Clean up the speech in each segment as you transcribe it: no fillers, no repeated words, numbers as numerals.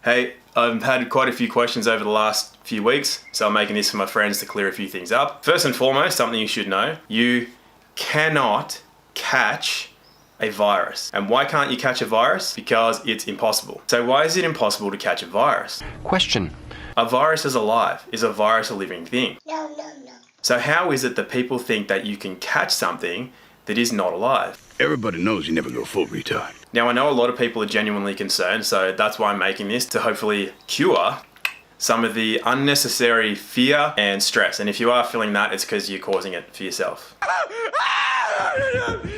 Hey, I've had quite a few questions over the last few weeks, so I'm making this for my friends to clear a few things up. First and foremost, something you should know, you cannot catch a virus. And why can't you catch a virus? Because it's impossible. So why is it impossible to catch a virus? Question. A virus is alive. Is a virus a living thing? No. So how is it that people think that you can catch something that is not alive? Everybody knows you never go full retard. Now I know a lot of people are genuinely concerned, so that's why I'm making this, to hopefully cure some of the unnecessary fear and stress. And if you are feeling that, it's because you're causing it for yourself.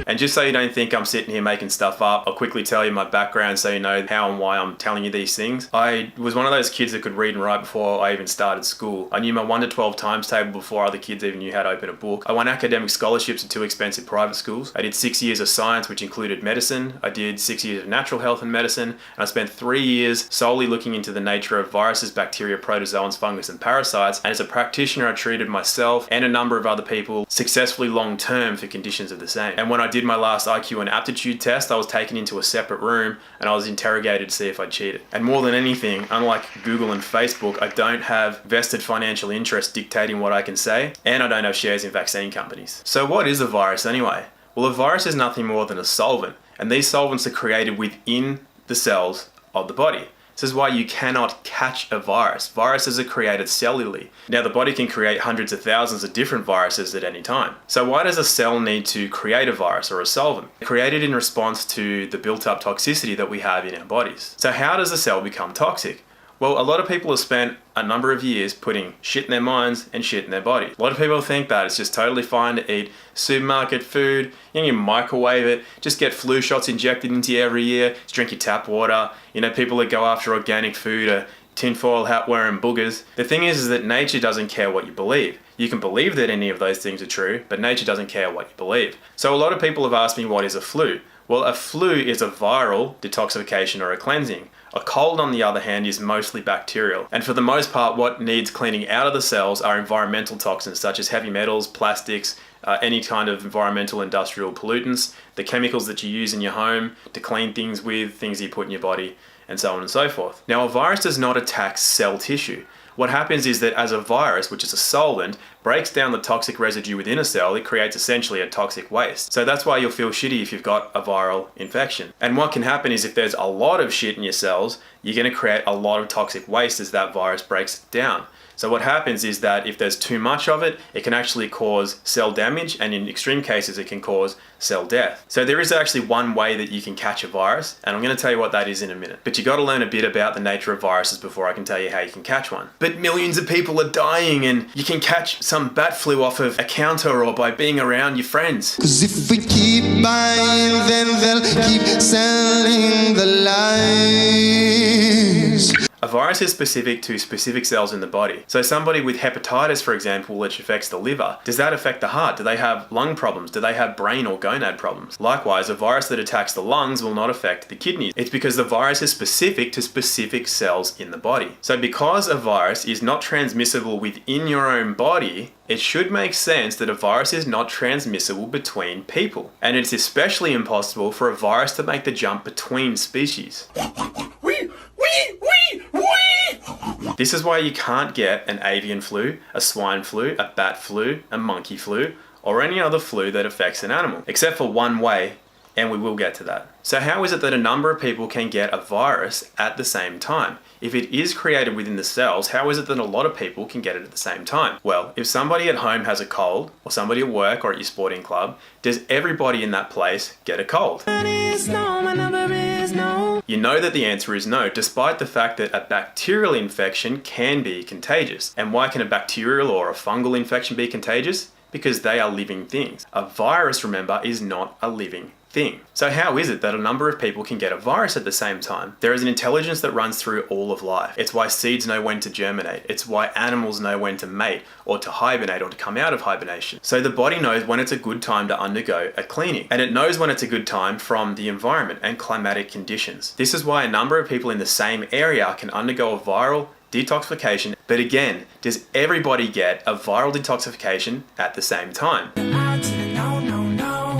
And just so you don't think I'm sitting here making stuff up, I'll quickly tell you my background so you know how and why I'm telling you these things. I was one of those kids that could read and write before I even started school. I knew my 1 to 12 times table before other kids even knew how to open a book. I won academic scholarships at 2 expensive private schools. I did 6 years of science, which included medicine. I did 6 years of natural health and medicine. And I spent 3 years solely looking into the nature of viruses, bacteria, protozoans, fungus, and parasites. And as a practitioner, I treated myself and a number of other people successfully long-term for conditions of the same. And when I did my last IQ and aptitude test, I was taken into a separate room and I was interrogated to see if I cheated. And more than anything, unlike Google and Facebook, I don't have vested financial interest dictating what I can say, and I don't have shares in vaccine companies. So what is a virus anyway? Well, a virus is nothing more than a solvent, and these solvents are created within the cells of the body. This is why you cannot catch a virus. Viruses are created cellularly. Now the body can create hundreds of thousands of different viruses at any time. So why does a cell need to create a virus or a solvent? Created in response to the built-up toxicity that we have in our bodies. So how does a cell become toxic? Well, a lot of people have spent a number of years putting shit in their minds and shit in their body. A lot of people think that it's just totally fine to eat supermarket food, you microwave it, just get flu shots injected into you every year, just drink your tap water. People that go after organic food are tinfoil hat wearing boogers. The thing is that nature doesn't care what you believe. You can believe that any of those things are true, but nature doesn't care what you believe. So a lot of people have asked me, what is a flu? Well, a flu is a viral detoxification or a cleansing. A cold, on the other hand, is mostly bacterial. And for the most part, what needs cleaning out of the cells are environmental toxins such as heavy metals, plastics, any kind of environmental industrial pollutants, the chemicals that you use in your home to clean things with, things you put in your body, and so on and so forth. Now, a virus does not attack cell tissue. What happens is that as a virus, which is a solvent, breaks down the toxic residue within a cell, it creates essentially a toxic waste. So that's why you'll feel shitty if you've got a viral infection. And what can happen is if there's a lot of shit in your cells, you're going to create a lot of toxic waste as that virus breaks it down. So what happens is that if there's too much of it, it can actually cause cell damage, and in extreme cases, it can cause cell death. So there is actually one way that you can catch a virus, and I'm going to tell you what that is in a minute. But you got to learn a bit about the nature of viruses before I can tell you how you can catch one. But millions of people are dying, and you can catch some bat flu off of a counter or by being around your friends. 'Cause if we keep buying, then they'll keep selling the lies. A virus is specific to specific cells in the body. So somebody with hepatitis, for example, which affects the liver, does that affect the heart? Do they have lung problems? Do they have brain or gonad problems? Likewise, a virus that attacks the lungs will not affect the kidneys. It's because the virus is specific to specific cells in the body. So because a virus is not transmissible within your own body, it should make sense that a virus is not transmissible between people. And it's especially impossible for a virus to make the jump between species. This is why you can't get an avian flu, a swine flu, a bat flu, a monkey flu, or any other flu that affects an animal, except for one way, and we will get to that. So how is it that a number of people can get a virus at the same time? If it is created within the cells, how is it that a lot of people can get it at the same time? Well, if somebody at home has a cold, or somebody at work or at your sporting club, does everybody in that place get a cold? You know that the answer is no, despite the fact that a bacterial infection can be contagious. And why can a bacterial or a fungal infection be contagious? Because they are living things. A virus, remember, is not a living thing. So how is it that a number of people can get a virus at the same time? There is an intelligence that runs through all of life. It's why seeds know when to germinate. It's why animals know when to mate or to hibernate or to come out of hibernation. So the body knows when it's a good time to undergo a cleaning, and it knows when it's a good time from the environment and climatic conditions. This is why a number of people in the same area can undergo a viral detoxification. But again, does everybody get a viral detoxification at the same time?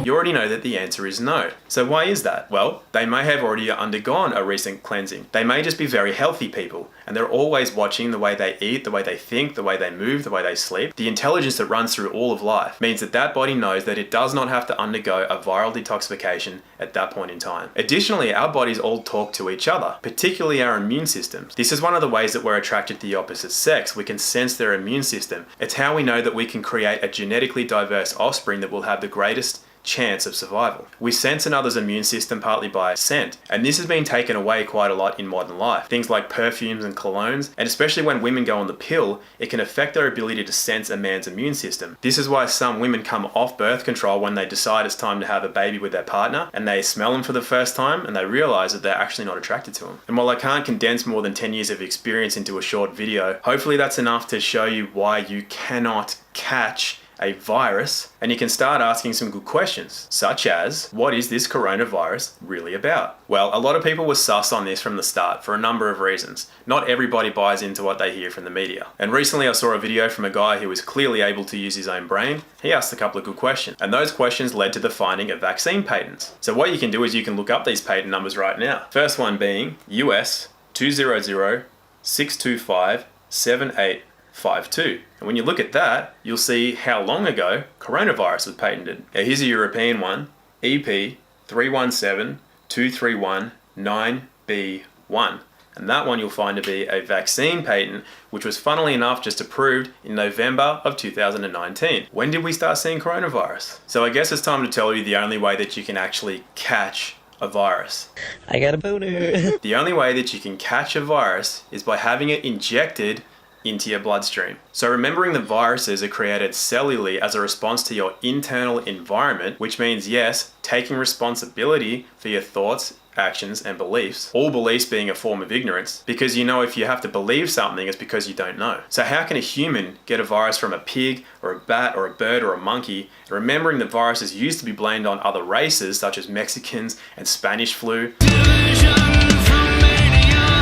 You already know that the answer is no. So why is that? Well, they may have already undergone a recent cleansing. They may just be very healthy people, and they're always watching the way they eat, the way they think, the way they move, the way they sleep. The intelligence that runs through all of life means that that body knows that it does not have to undergo a viral detoxification at that point in time. Additionally, our bodies all talk to each other, particularly our immune systems. This is one of the ways that we're attracted to the opposite sex. We can sense their immune system. It's how we know that we can create a genetically diverse offspring that will have the greatest chance of survival. We sense another's immune system partly by scent, and this has been taken away quite a lot in modern life. Things like perfumes and colognes, and especially when women go on the pill, it can affect their ability to sense a man's immune system. This is why some women come off birth control when they decide it's time to have a baby with their partner, and they smell them for the first time, and they realize that they're actually not attracted to them. And while I can't condense more than 10 years of experience into a short video, hopefully that's enough to show you why you cannot catch a virus, and you can start asking some good questions, such as, what is this coronavirus really about? Well, a lot of people were sus on this from the start for a number of reasons. Not everybody buys into what they hear from the media. And recently I saw a video from a guy who was clearly able to use his own brain. He asked a couple of good questions, and those questions led to the finding of vaccine patents. So what you can do is you can look up these patent numbers right now. First one being US 200-625-7852. And when you look at that, you'll see how long ago coronavirus was patented. Now here's a European one, EP 317231-9B1. And that one you'll find to be a vaccine patent, which was funnily enough just approved in November of 2019. When did we start seeing coronavirus? So I guess it's time to tell you the only way that you can actually catch a virus. I got a boner. The only way that you can catch a virus is by having it injected into your bloodstream. So remembering that viruses are created cellularly as a response to your internal environment, which means, yes, taking responsibility for your thoughts, actions, and beliefs, all beliefs being a form of ignorance, because you know if you have to believe something, it's because you don't know. So how can a human get a virus from a pig or a bat or a bird or a monkey? And remembering that viruses used to be blamed on other races, such as Mexicans and Spanish flu.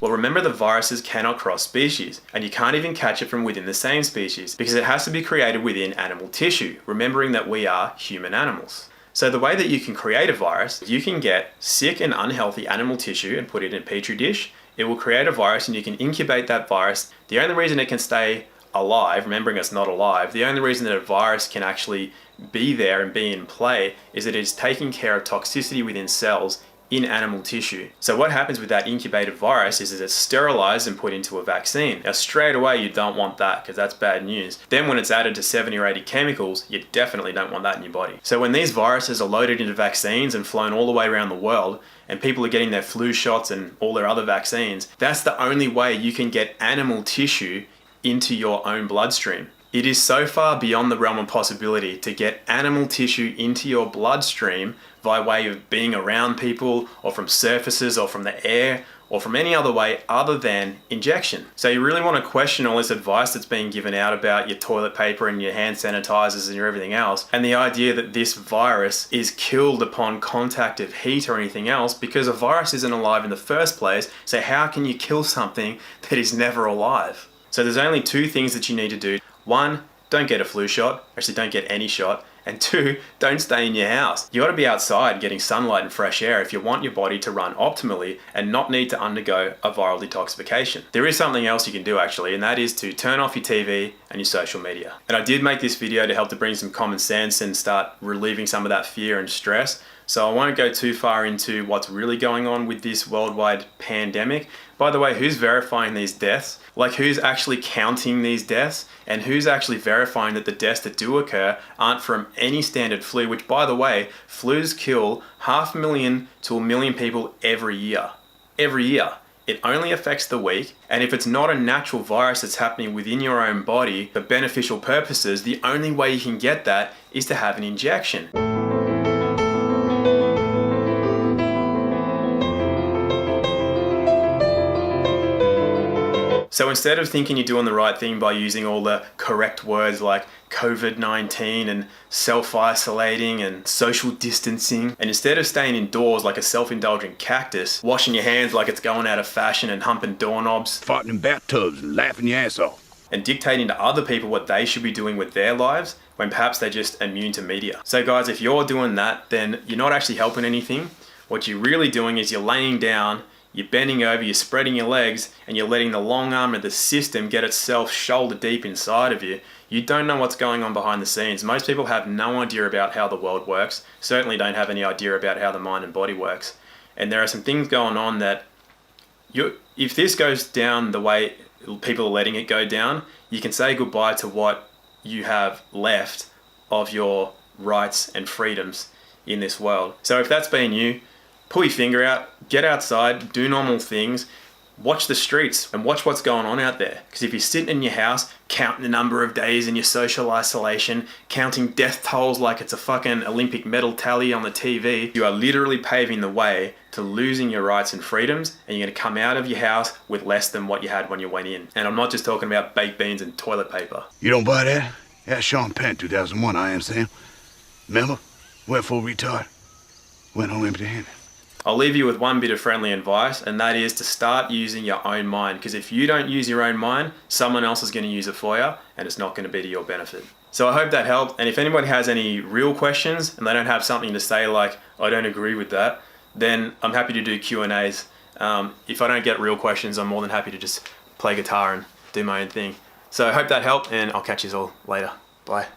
Well, remember that viruses cannot cross species, and you can't even catch it from within the same species, because it has to be created within animal tissue, remembering that we are human animals. So the way that you can create a virus, you can get sick and unhealthy animal tissue and put it in a petri dish. It will create a virus and you can incubate that virus. The only reason it can stay alive, remembering it's not alive, the only reason that a virus can actually be there and be in play is that it is taking care of toxicity within cells in animal tissue. So what happens with that incubated virus is that it's sterilized and put into a vaccine. Now straight away you don't want that because that's bad news. Then when it's added to 70 or 80 chemicals, you definitely don't want that in your body. So when these viruses are loaded into vaccines and flown all the way around the world, and people are getting their flu shots and all their other vaccines, that's the only way you can get animal tissue into your own bloodstream. It is so far beyond the realm of possibility to get animal tissue into your bloodstream by way of being around people or from surfaces or from the air or from any other way other than injection. So you really want to question all this advice that's being given out about your toilet paper and your hand sanitizers and your everything else, and the idea that this virus is killed upon contact of heat or anything else, because a virus isn't alive in the first place. So how can you kill something that is never alive? So there's only two things that you need to do. One, don't get a flu shot. Actually, don't get any shot. And two, don't stay in your house. You got to be outside getting sunlight and fresh air if you want your body to run optimally and not need to undergo a viral detoxification. There is something else you can do actually, and that is to turn off your TV and your social media. And I did make this video to help to bring some common sense and start relieving some of that fear and stress. So I won't go too far into what's really going on with this worldwide pandemic. By the way, who's verifying these deaths? Like, who's actually counting these deaths? And who's actually verifying that the deaths that do occur aren't from any standard flu, which, by the way, flus kill 500,000 to 1 million people every year. Every year. It only affects the weak, and if it's not a natural virus that's happening within your own body for beneficial purposes, the only way you can get that is to have an injection. So instead of thinking you're doing the right thing by using all the correct words like COVID-19 and self-isolating and social distancing, and instead of staying indoors like a self-indulgent cactus, washing your hands like it's going out of fashion and humping doorknobs, Farting in bathtubs and laughing your ass off. and dictating to other people what they should be doing with their lives, when perhaps they're just immune to media. So guys, if you're doing that, then you're not actually helping anything. What you're really doing is you're laying down, you're bending over, you're spreading your legs, and you're letting the long arm of the system get itself shoulder deep inside of you. You don't know what's going on behind the scenes. Most people have no idea about how the world works, certainly don't have any idea about how the mind and body works. And there are some things going on that if this goes down the way people are letting it go down, you can say goodbye to what you have left of your rights and freedoms in this world. So if that's been you, pull your finger out, get outside, do normal things, watch the streets and watch what's going on out there. Because if you're sitting in your house, counting the number of days in your social isolation, counting death tolls like it's a fucking Olympic medal tally on the TV, you are literally paving the way to losing your rights and freedoms, and you're going to come out of your house with less than what you had when you went in. And I'm not just talking about baked beans and toilet paper. You don't buy that? Yeah, Sean Penn, 2001, I am Sam. Remember? Went full retard. Went home empty-handed. I'll leave you with one bit of friendly advice, and that is to start using your own mind. Because if you don't use your own mind, someone else is going to use it for you, and it's not going to be to your benefit. So I hope that helped. And if anybody has any real questions and they don't have something to say like, I don't agree with that, then I'm happy to do Q&As. If I don't get real questions, I'm more than happy to just play guitar and do my own thing. So I hope that helped, and I'll catch you all later. Bye.